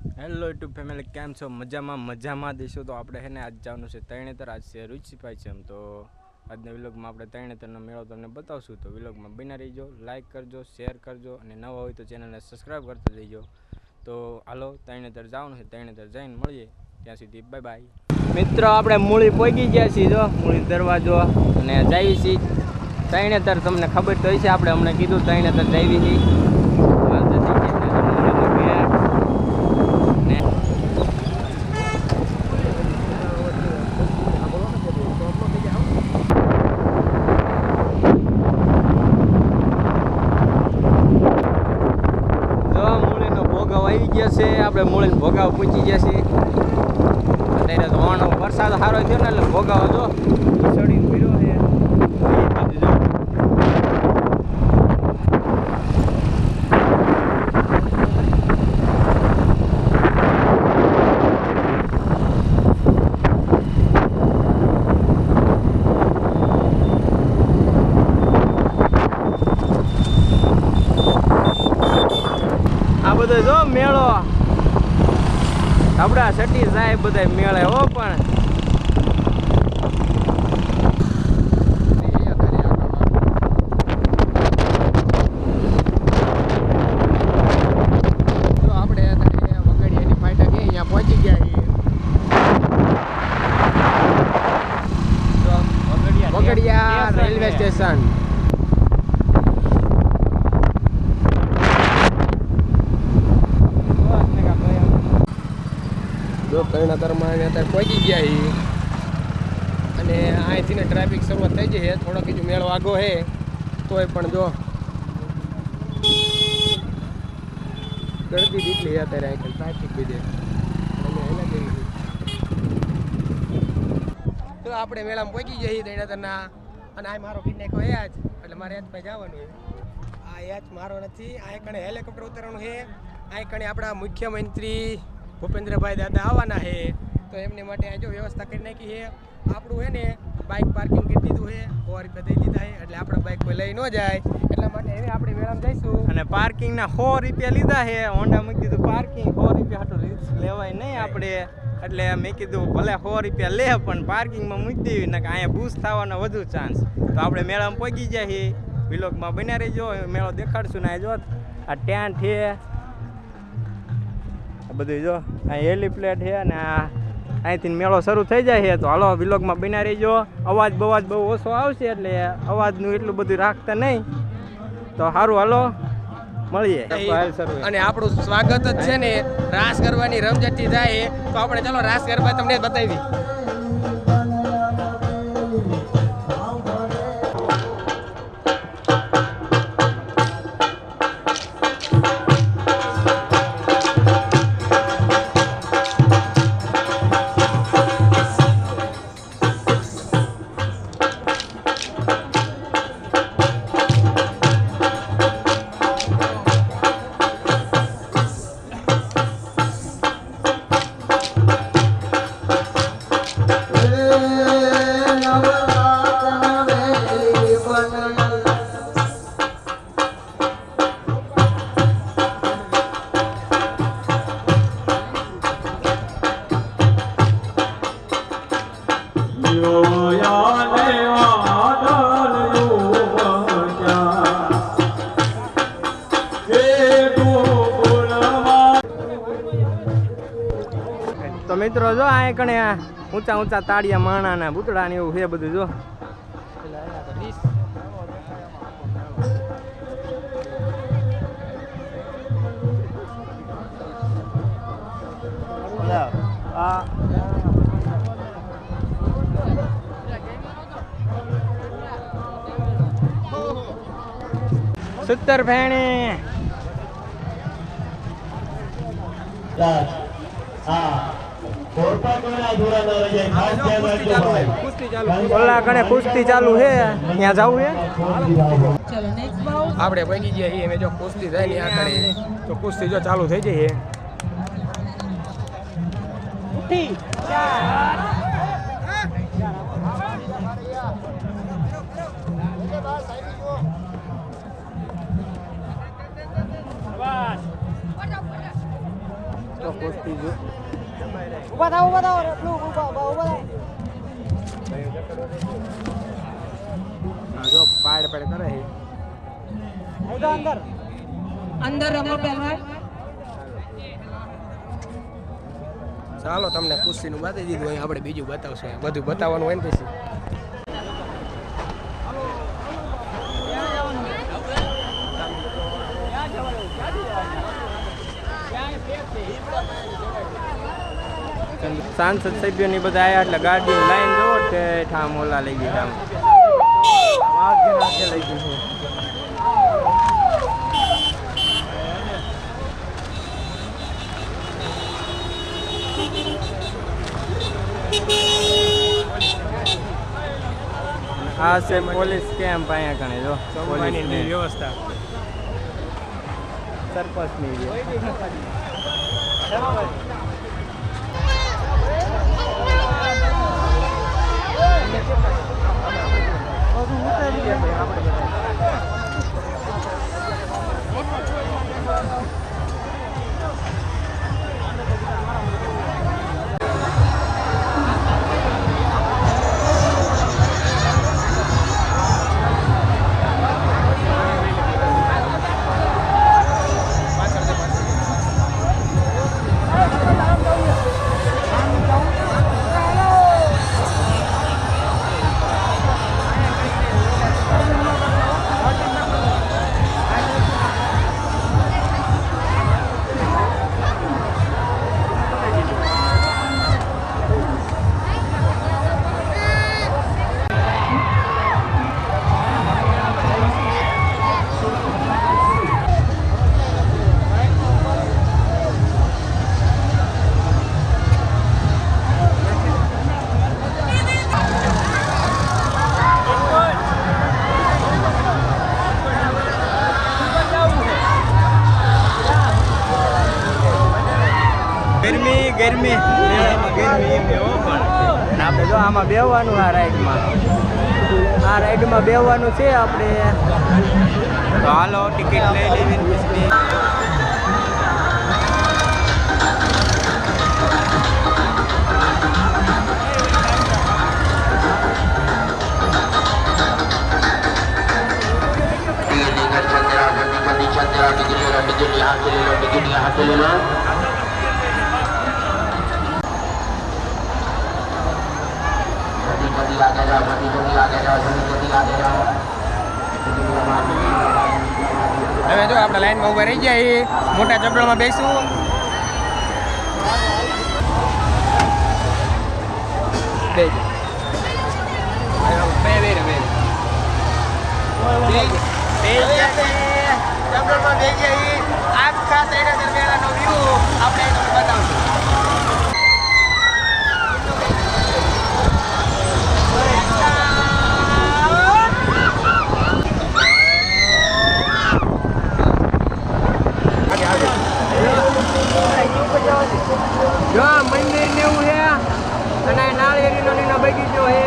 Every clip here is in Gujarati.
હેલો યુટ્યુબ ફેમિલી, કેમ છો? મજામાં દઈશું. તો આપણે હેને આજ જવાનું છે તરણેતર. આજ છે રુચિભાઈ છે એમ. તો આજના વિલોગમાં આપણે તરણેતરનો મેળો તમને બતાવશું. તો વિલોગમાં બના રહીજો, લાઇક કરજો, શેર કરજો અને નવા હોય તો ચેનલને સબસ્ક્રાઈબ કરતા જઈજો. તો હાલો, તરણેતર જવાનું છે. તરણેતર જઈને મળીએ. ત્યાં સુધી બાય બાય. મિત્રો, આપણે મૂળી પહોંચી ગયા છીએ. જો મૂળી દરવાજો અને જાવી છીએ તરણેતર. તમને ખબર તો હશે, આપણે હમણાં કીધું તરણેતર જાવી છીએ. આપણે મૂળીને ભોગાવ પૂછી ગયા છીએ. અત્યારે ધોવાનો વરસાદ સારો થયો ને એટલે ભોગાવો જો ચડીને પીરો છે. આ બધો જો મેળો આપડા સટી જાય બધા મેળે હો. પણ આપણે વગડિયાની ફાટક અહીંયા પહોંચી ગયા છીએ. Vagadiya railway station. જો તરણેતરમાં અત્યારે પહોંચી ગયા છીએ અને અહીંથી ને ટ્રાફિક શરૂઆત થઈ જશે. થોડોક બીજું મેળો આગો છે તોય પણ જો ગળતી દીકલી અત્યારે અહીં ટ્રાફિક બીજે તો આપણે મેળામાં પહોંચી જઈએ તરણેતરના. અને આ મારો કિડનેકો એ જ એટલે મારે યાદ ભાઈ જવાનું છે. આ યાદ મારો નથી. આ કણે હેલિકોપ્ટર ઉતરવાનું છે. આ કણે આપણા મુખ્યમંત્રી ભૂપેન્દ્રભાઈ દાદા આવવાના છે. તો એમની માટે જો વ્યવસ્થા કરી નાખી છે. આપણું છે ને બાઇક પાર્કિંગ કરી દીધું છે, 100 રૂપિયા દઈ દીધા છે એટલે આપણે બાઇક કોઈ લઈ ન જાય. એટલા માટે હવે આપણે મેળામાં જઈશું. અને પાર્કિંગના 100 રૂપિયા લીધા છે. હોન્ડા મૂકી દીધું પાર્કિંગ. 100 રૂપિયા હાટું રિસ્ક લેવાય નહીં આપણે. એટલે મેં કીધું ભલે 100 રૂપિયા લે પણ પાર્કિંગમાં મૂકી દેવી ને અહીંયા બૂસ થવાનો વધુ ચાન્સ. તો આપણે મેળામાં પહોંચી જાય છીએ. વિલોગમાં બન્યા રહીજો. મેળો દેખાડશું ને. જો આ ટેન્ટ છે બધું. જો અહીં હેલી પ્લેટ છે અને અહીંથી મેળો શરૂ થઈ જાય છે. તો હાલો વિલોગમાં બના રહીજો. અવાજ બવાજ બહુ ઓછો આવશે એટલે અવાજનું એટલું બધું રાખતા નહીં. તો સારું, હાલો મળીએ. અને આપણું સ્વાગત જ છે ને રાસ ગરબાની રમઝટથી થાય. તો આપણે ચાલો રાસ ગરબા તમને બતાવી. તો મિત્રો જો આ કણે ઊંચા ઊંચા તાળિયા માણાના પૂતળા ને એવું છે બધું. જો સત્તર ફેણી ઓલા કણે કુસ્તી ચાલુ છે. ત્યાં જવું છે. આપણે પગી ગયા છીએ. જો કુસ્તી થાય ને આ કણે તો કુસ્તી જો ચાલુ થઈ જઈએ. કોસ્તી જો ઊભા થાવ ઊભા જો પાડ પાડ કરે છે અંદર અંદર રમો પહેલવાન. ચાલો તમને કુસ્તીનું બતાવી દીધું હોય આપણે બીજું બતાવશું બધું બતાવવાનું હોય ને પછી સાંસદ સભ્યોની બધા આવ્યા એટલે ગાડીની લાઈન જોવો કે ઠામ ઓલા લઈ ગઈ ઠામ આગે લઈ ગઈ છે. આ છે પોલીસ કેમ્પ અહીંયા કણે જો પોલીસની વ્યવસ્થા સરપંચની ગરમી આપણે જો આમાં બેહવાનું આ રાઈડમાં બેહવાનું છે આપણે તો હાલો ટિકિટ લઈ લેવી પછી હવે જો આપણે લાઈનમાં ઊભા રહી ગયા મોટા ચપડામાં બેસું આખા 3000 મેળાનો વ્યૂ આપણે તમને બતાવશું. જો મંદિર ને એવું છે અને નાળિયેરીનો નીનો બગીચો છે.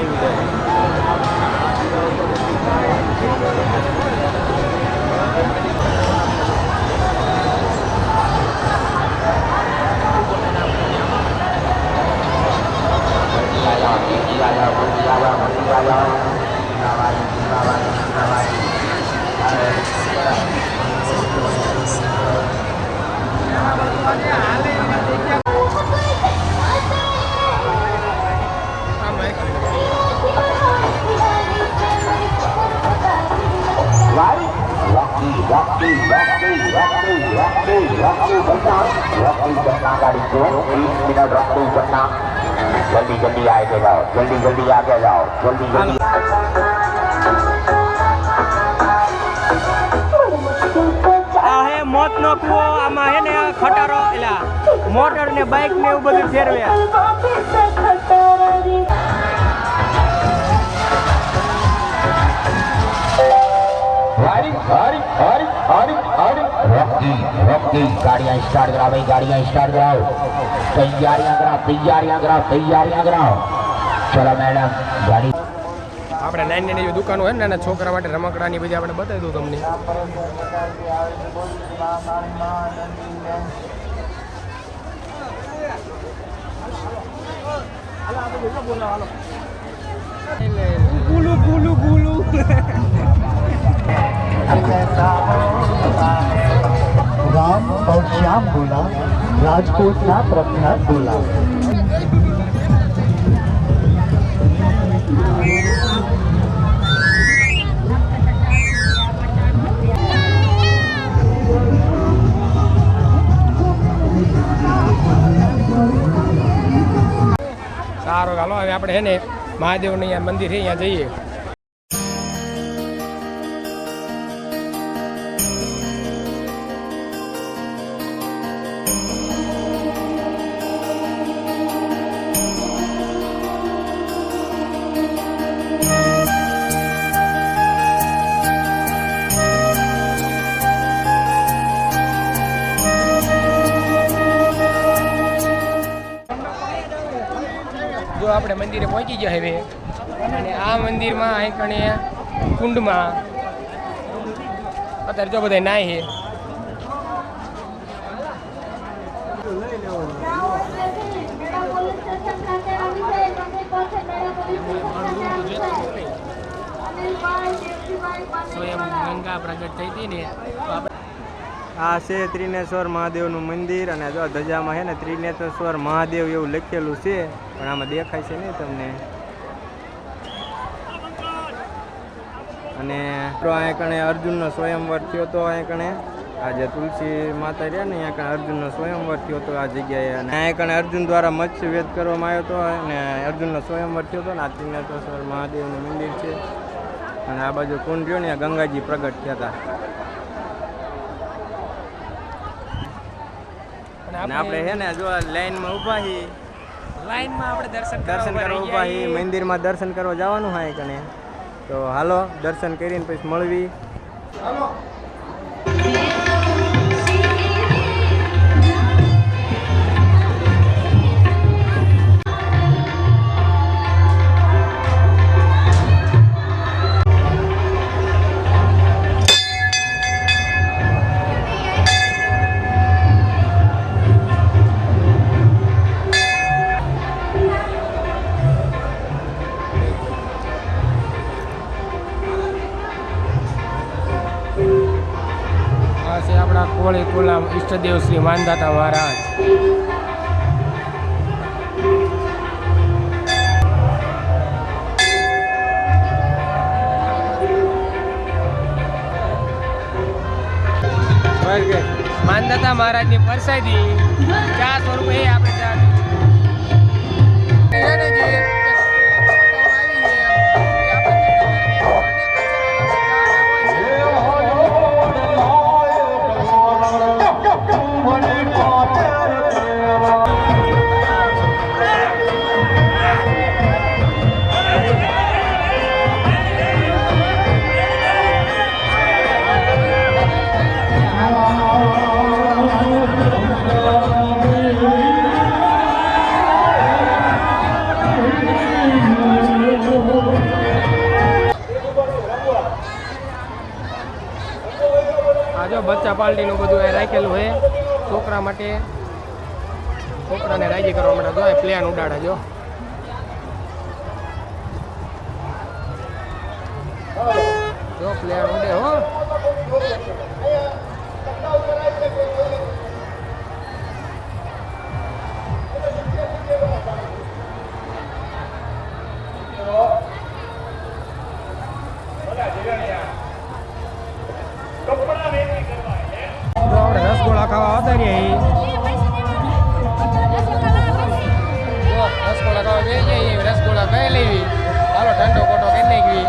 આવી જાય. जल्दी जल्दी आगे जाओ, जल्दी जल्दी आगे जाओ, जल्दी जल्दी। આ હે મોતનો કૂવો. આમાં હે ને ખટારો એલા મોટર ને બાઇક ને એવું બધું ફેરવે. रॉकी गाड़ियां स्टार्ट कराओ भाई, गाड़ियां स्टार्ट कराओ, तैयारियां कराओ, तैयारियां कराओ, तैयारियां कराओ। चलो मैडम गाड़ी આપણે નાની નાની દુકાનો હોય ને નાના છોકરા માટે રમકડાની બધી આપણે બતાવી દઉં તમને. ગુલુ ગુલુ ગુલુ. राम और श्याम बोला, राजकोट ना प्रख्यात बोला। સારું ચાલો હવે આપણે હે ને મહાદેવનું અહીંયા મંદિર છે અહીંયા જઈએ. જો આપણે મંદિરે પહોંચી ગયા હવે અને આ મંદિરમાં અહીં કણે કુંડમાં અત્યારે જો બધા નાય છે. સ્વયં ગંગા પ્રગટ થઈ હતી ને તો આપણે આ છે ત્રિનેશ્વર મહાદેવનું મંદિર અને જો ધજામાં છે ને ત્રિનેશ્વર મહાદેવ એવું લખેલું છે પણ આમાં દેખાય છે નહીં તમને. અને અહીંયા કણે અર્જુનનો સ્વયંવર થયો હતો. અહીંયા કણે આ જે તુલસી માતા રહ્યા ને અહીંયા કણે અર્જુનનો સ્વયંવર થયો હતો આ જગ્યાએ. અને અહીંયા કણે અર્જુન દ્વારા મત્સ્યવેદ કરવામાં આવ્યો હતો અને અર્જુનનો સ્વયંવર થયો હતો ને આ ત્રિનેશ્વર મહાદેવનું મંદિર છે. અને આ બાજુ કુંડ રહ્યો ને ગંગાજી પ્રગટ થયા હતા. અને આપણે છે ને જો લાઈનમાં ઊભા છીએ, લાઈનમાં આપણે દર્શન કરવા ઊભા છીએ, મંદિરમાં દર્શન કરવા જવાનું હોય કણે. તો હાલો દર્શન કરીને પછી મળવી. આપણા કોળી કુલા ઈષ્ટદેવ શ્રી માનદાતા મહારાજ. માનદાતા મહારાજની પરસાદી ચા સ્વરૂપે આપણે ચા બચ્ચા પાર્ટીનું બધું એ રાખેલું છે છોકરા માટે, છોકરાને રાજી કરવા માટે. જો પ્લેન ઉડાડે જો. જો પ્લેન ઉડે હો. આપણે રસગોળા ખાવા આવતા રહ્યા રસગોળા ખાવા જઈ જઈએ. રસગોળા ખાઈ લેવી. હાલો ઠંડો કોટો કરી નાખવી.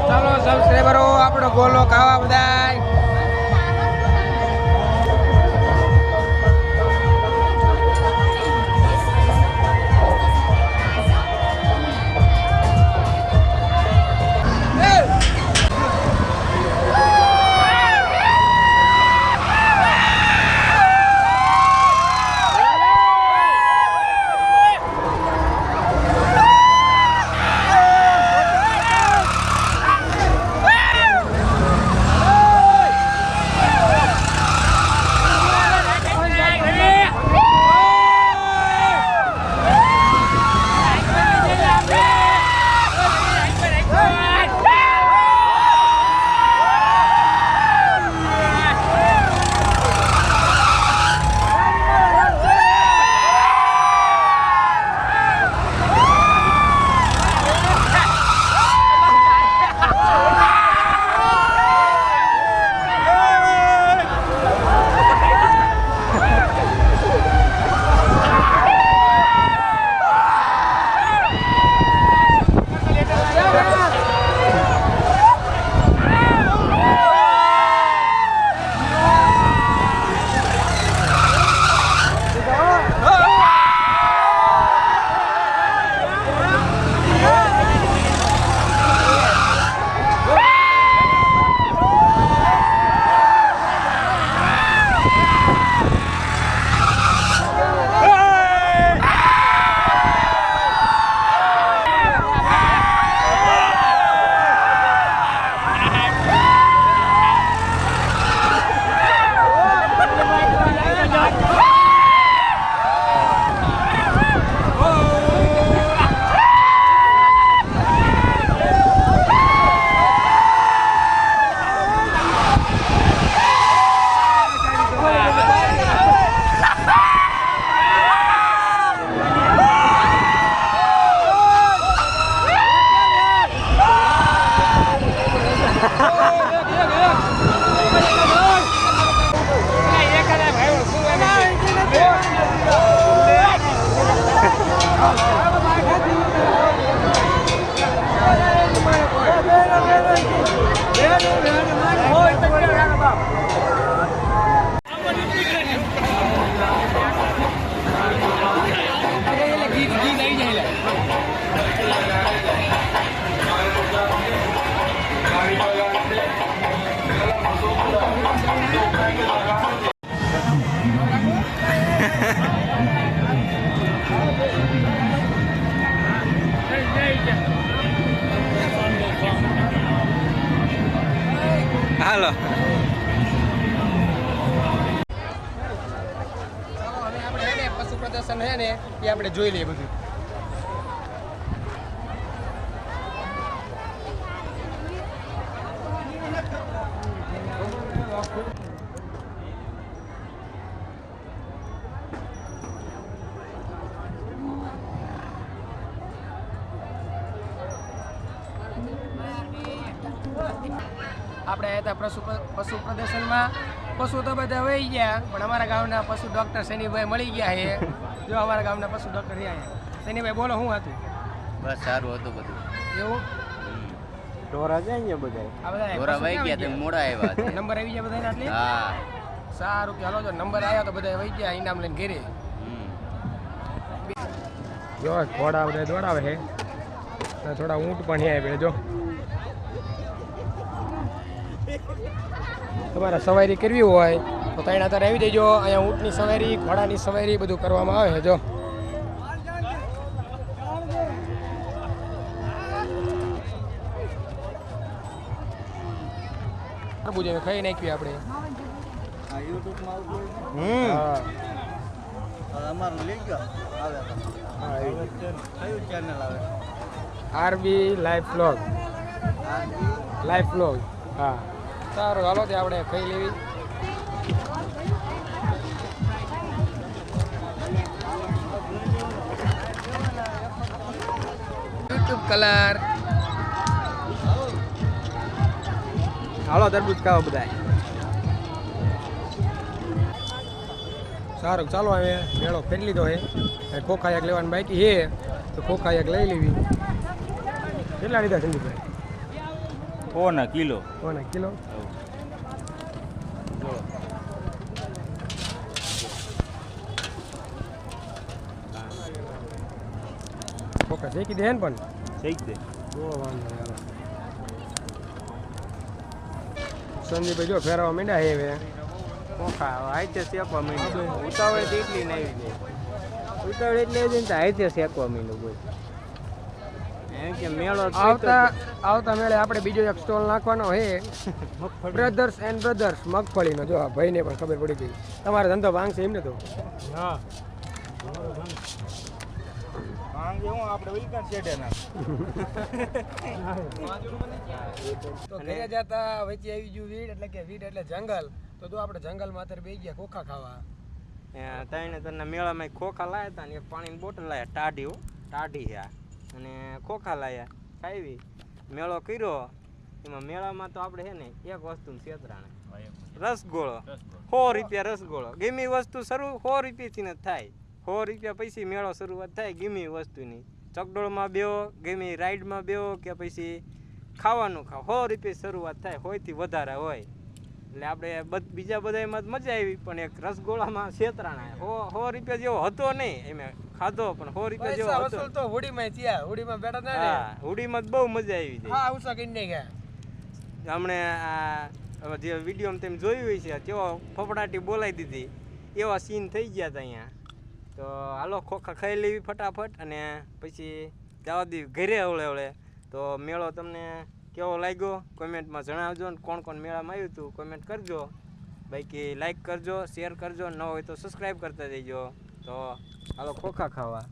ચાલો સબસ્ક્રાઈબરો આપણો ગોલો ખાવા બધાય. હાલો આપણે પશુ પ્રદર્શન છે ને એ આપણે જોઈ લઈએ બધું. આપણે હતા પશુ પ્રદર્શનમાં. પશુ તો બધા વહી ગયા, પણ અમારા ગામના પશુ ડૉક્ટર શનિભાઈ મળી ગયા છે. જો અમારા ગામના પશુ ડૉક્ટર રહ્યા છે. શનિભાઈ બોલો શું હતું? બસ સારું હતું બધું. એવું ઢોરા જાય ને બધા આ બધા ઢોરા વહી ગયા તે મોડા આવ્યા છે. નંબર આવી ગયા બધાને આટલી? હા. સારું કે હાલો, જો નંબર આવ્યો તો બધા વહી ગયા ઇનામ લઈને ઘેરે. જો ઘોડા બધા દોડાવે છે, થોડા ઊંટ પણ છે. જો તમારે સવારી કરવી હોય તો ત્રણ અત્યારે આવી દેજો. અહીંયા ઊંટની સવારી, ઘોડાની સવારી બધું કરવામાં આવે છે. જો તરબૂચ હવે ખાઈ નાખ્યું આપણે હમ આરબી લાઈફ વ્લોગ હા સારું હાલો તે આપણે ખાઈ લેવી યુટ્યુબ કલર હાલો તરબૂચ ખાઓ બધા. સારું ચાલો હવે મેળો ફેરી લીધો હે ખોખા એક લેવાની બાકી હે તો ખોખા એક લઈ લેવી કેટલા લીધા સંદીપભાઈ કોના કિલો કોને કિલો ખોખા શેકી દે ને પણ શેક દે બહુ વાંધો નહીં હાલો. સંદીપભાઈ જો ફેરવા માંડ્યા હે હવે ખોખા હાઈતે શેકવા માંડ્યું. ઉતાવળ તો એટલી નહીં આવી જાય. ઉતાવળ એટલે આવી જાય ને તો હાઈતે શેકવા માંડ્યું બોલ. એમ કે મેળો આવતા મેળે આપણે બીજો એક સ્ટોલ નાખવાનો હે બ્રધર્સ એન્ડ બ્રધર્સ મગફળીનો જો આ ભાઈને પણ ખબર પડી ગઈ તમારો ધંધો ભાંગશે એમને તો હા તો ઘરે જતા વચ્ચે આવી ગયું વીડ એટલે કે વીડ એટલે જંગલ તો જો આપણે જંગલમાં અત્યારે બેસી ગયા ખોખા ખાવા તઈને તને મેળામાં ખોખા લાયા હતા ને એક પાણીની બોટલ લાયા ટાઢી છે આ. અને ખોખા લાયા ખાવી મેળો કર્યો એમાં મેળામાં તો આપણે છે ને એક વસ્તુ છેતરાણે રસગોળો 100 રૂપિયા રસગોળો ગમે વસ્તુ શરૂ 100 રૂપિયાથી જ થાય 100 રૂપિયા પછી મેળો શરૂઆત થાય ગમે વસ્તુની ચકડોળમાં બેહો ગમે રાઈડમાં બેહો કે પછી ખાવાનું ખાવ 100 રૂપિયા શરૂઆત થાય હોયથી વધારે હોય એટલે આપણે બીજા બધામાં મજા આવી પણ એક રસગોળામાં છેતરાણા 100 રૂપિયા જેવો હતો નહીં એમ ખાધો પણ 100 રૂપિયા જેવો હતો તો હોડીમાં થયા હોડીમાં બેઠા ના રે હા હોડીમાં જ બહુ મજા આવી જાય હા ઉસા કઈ નહીં ગયા હમણે આ જે વિડીયોમાં તમે જોયું હોય છે તેઓ ફફડાટી બોલાવી દીધી એવા સીન થઈ ગયા હતા અહીંયા તો હાલો ખોખા ખાઈ લેવી ફટાફટ અને પછી જવા દેવી ઘરે હવળે તો મેળો તમને કેવો લાગ્યો કોમેન્ટમાં જણાવજો ને કોણ કોણ મેળામાં આવ્યું હતું કોમેન્ટ કરજો બાકી લાઈક કરજો શેર કરજો ન હોય તો સબસ્ક્રાઈબ કરતા જઈજો તો હાલો ખોખા ખાવા